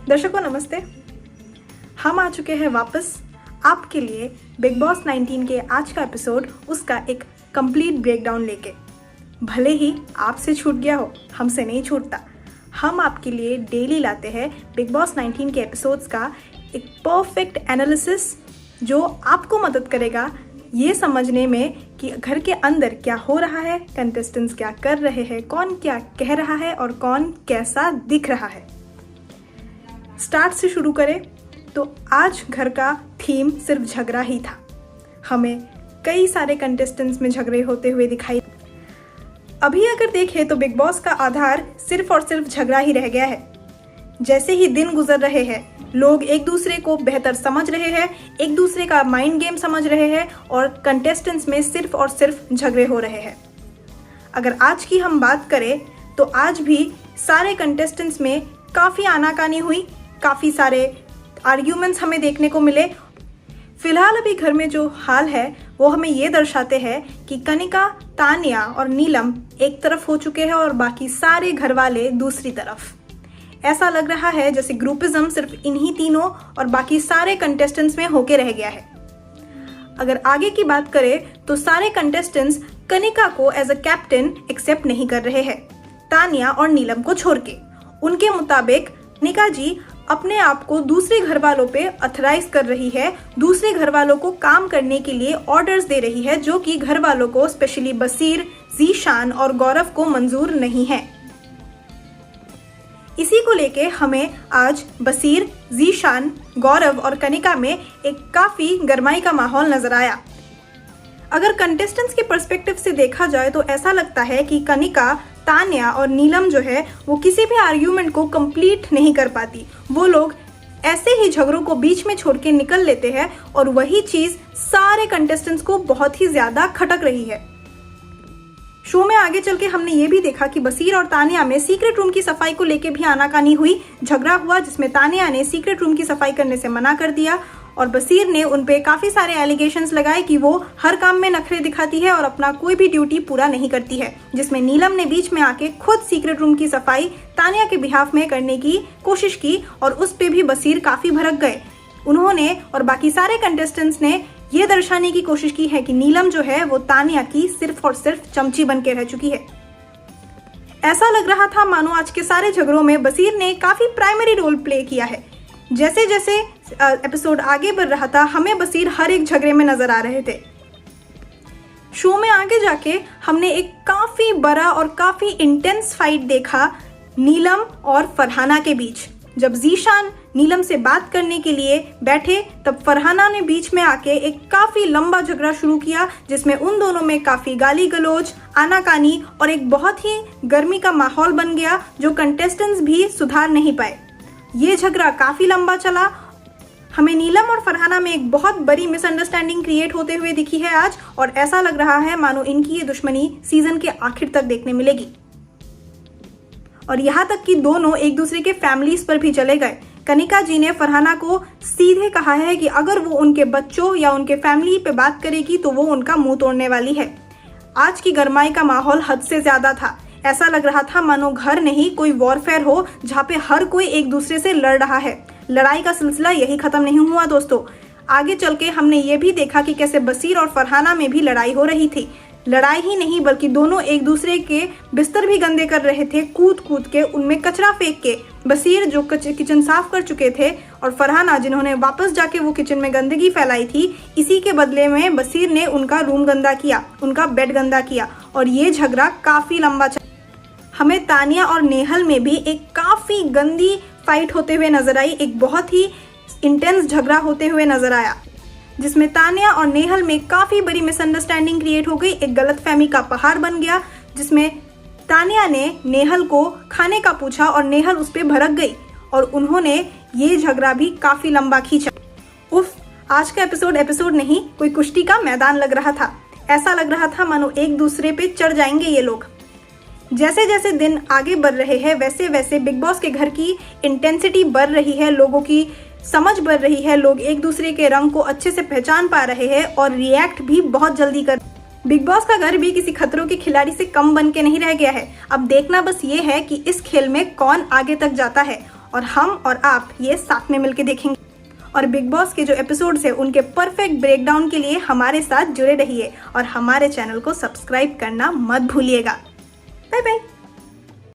दर्शकों नमस्ते। हम आ चुके हैं वापस आपके लिए बिग बॉस 19 के आज का एपिसोड, उसका एक कंप्लीट ब्रेकडाउन लेके। भले ही आपसे छूट गया हो, हमसे नहीं छूटता। हम आपके लिए डेली लाते हैं बिग बॉस 19 के एपिसोड्स का एक परफेक्ट एनालिसिस, जो आपको मदद करेगा ये समझने में कि घर के अंदर क्या हो रहा है, कंटेस्टेंट्स क्या कर रहे हैं, कौन क्या कह रहा है और कौन कैसा दिख रहा है। स्टार्ट से शुरू करें तो आज घर का थीम सिर्फ झगड़ा ही था। हमें कई सारे कंटेस्टेंट्स में झगड़े होते हुए दिखाई। अभी अगर देखें तो बिग बॉस का आधार सिर्फ और सिर्फ झगड़ा ही रह गया है। जैसे ही दिन गुजर रहे हैं, लोग एक दूसरे को बेहतर समझ रहे हैं, एक दूसरे का माइंड गेम समझ रहे हैं और कंटेस्टेंट्स में सिर्फ और सिर्फ झगड़े हो रहे हैं। अगर आज की हम बात करें तो आज भी सारे कंटेस्टेंट्स में काफ़ी आनाकानी हुई, काफ़ी सारे आर्ग्यूमेंट्स हमें देखने को मिले। फिलहाल अभी घर में जो हाल है वो हमें ये दर्शाते हैं कि कनिका, तान्या और नीलम एक तरफ हो चुके हैं और बाकी सारे घर वाले दूसरी तरफ। ऐसा लग रहा है जैसे ग्रुपिज्म सिर्फ इन्हीं तीनों और बाकी सारे कंटेस्टेंट्स में होके रह गया है। अगर आगे की बात करें तो सारे कंटेस्टेंट्स कनिका को एज अ कैप्टन एक्सेप्ट नहीं कर रहे हैं, तान्या और नीलम को छोड़ के। उनके मुताबिक कनिका जी अपने आप को दूसरे घर वालों पे अथराइज कर रही है, दूसरे घर वालों को काम करने के लिए ऑर्डर्स दे रही है, जो कि घर वालों को, स्पेशली बसीर, जीशान और गौरव को मंजूर नहीं है। इसी को लेके हमें आज बसीर, जीशान, गौरव और कनिका में एक काफी गरमाई का माहौल नजर आया। अगर कंटेस्टेंट्स के पर्सपेक्टिव से देखा जाए तो ऐसा लगता है कि कनिका, तान्या और नीलम जो है वो किसी भी आर्ग्यूमेंट को कंप्लीट नहीं कर पाती। वो लोग ऐसे ही झगड़ों को बीच में छोड़ के निकल लेते हैं और वही चीज सारे कंटेस्टेंट्स को बहुत ही ज्यादा खटक रही है। शो में आगे चल के हमने ये भी देखा कि बसीर और तान्या में सीक्रेट रूम की सफाई को लेके भी आनाकानी हुई, झगड़ा हुआ, जिसमें तान्या ने सीक्रेट रूम की सफाई करने से मना कर दिया और बसीर ने उन पे काफी सारे एलिगेशंस लगाए कि वो हर काम में नखरे दिखाती है और अपना कोई भी ड्यूटी पूरा नहीं करती है, जिसमें नीलम ने बीच में आके खुद सीक्रेट रूम की सफाई तान्या के बिहाफ में करने की कोशिश की और उस पे भी बसीर काफी भड़क गए। उन्होंने और बाकी सारे कंटेस्टेंट्स ने ये दर्शाने की कोशिश की है कि नीलम जो है वो तान्या की सिर्फ और सिर्फ चमची बन के रह चुकी है। ऐसा लग रहा था मानो आज के सारे झगड़ों में बसीर ने काफी प्राइमरी रोल प्ले किया है। जैसे जैसे एपिसोड आगे बढ़ रहा था, हमें बसीर हर एक झगड़े में नजर आ रहे थे। शो में आगे जाके हमने एक काफी बड़ा और काफी इंटेंस फाइट देखा नीलम और फरहाना के बीच। जब जीशान नीलम से बात करने के लिए बैठे तब फरहाना ने बीच में आके एक काफी लंबा झगड़ा शुरू किया, जिसमें उन दोनों में काफी गाली गलौज, आनाकानी और एक बहुत ही गर्मी का माहौल बन गया, जो कंटेस्टेंट्स भी सुधार नहीं पाए। ये झगड़ा काफी लंबा चला। हमें नीलम और फरहाना में एक बहुत बड़ी मिसअंडरस्टैंडिंग क्रिएट होते हुए दिखी है आज, और ऐसा लग रहा है मानो इनकी ये दुश्मनी सीजन के आखिर तक देखने मिलेगी। और यहाँ तक कि दोनों एक दूसरे के फैमिलीज पर भी चले गए। कनिका जी ने फरहाना को सीधे कहा है कि अगर वो उनके बच्चों या उनके फैमिली पे बात करेगी तो वो उनका मुंह तोड़ने वाली है। आज की गरमाई का माहौल हद से ज्यादा था। ऐसा लग रहा था मानो घर नहीं कोई वॉरफेयर हो, जहाँ पे हर कोई एक दूसरे से लड़ रहा है। लड़ाई का सिलसिला यही खत्म नहीं हुआ दोस्तों। आगे चल के हमने ये भी देखा कि कैसे बसीर और फरहाना में भी लड़ाई हो रही थी। लड़ाई ही नहीं बल्कि दोनों एक दूसरे के बिस्तर भी गंदे कर रहे थे, कूद कूद के, उनमें कचरा फेंक के। बसीर जो किचन साफ कर चुके थे और फरहाना जिन्होंने वापस जाके वो किचन में गंदगी फैलाई थी, इसी के बदले में बसीर ने उनका रूम गंदा किया, उनका बेड गंदा किया और ये झगड़ा काफी लंबा चला। हमें तान्या और नेहल में भी एक काफी गंदी फाइट होते हुए नजर आई, एक बहुत ही इंटेंस झगड़ा होते हुए नजर आया, जिसमें तान्या और नेहल में काफी बड़ी मिसअंडरस्टैंडिंग क्रिएट हो गई। एक गलतफहमी का पहाड़ बन गया, जिसमें तान्या ने नेहल को खाने का पूछा और नेहल उस पर भड़क गई और उन्होंने ये झगड़ा भी काफी लंबा खींचा। उफ, आज का एपिसोड नहीं, कोई कुश्ती का मैदान लग रहा था। ऐसा लग रहा था मानो एक दूसरे पे चढ़ जाएंगे ये लोग। जैसे जैसे दिन आगे बढ़ रहे हैं वैसे वैसे बिग बॉस के घर की इंटेंसिटी बढ़ रही है, लोगों की समझ बढ़ रही है, लोग एक दूसरे के रंग को अच्छे से पहचान पा रहे हैं और रिएक्ट भी बहुत जल्दी कर। बिग बॉस का घर भी किसी खतरों के खिलाड़ी से कम बन के नहीं रह गया है। अब देखना बस ये है कि इस खेल में कौन आगे तक जाता है और हम और आप ये साथ में मिलकर देखेंगे। और बिग बॉस के जो एपिसोड्स है उनके परफेक्ट ब्रेकडाउन के लिए हमारे साथ जुड़े रहिए और हमारे चैनल को सब्सक्राइब करना मत भूलिएगा। Bye bye.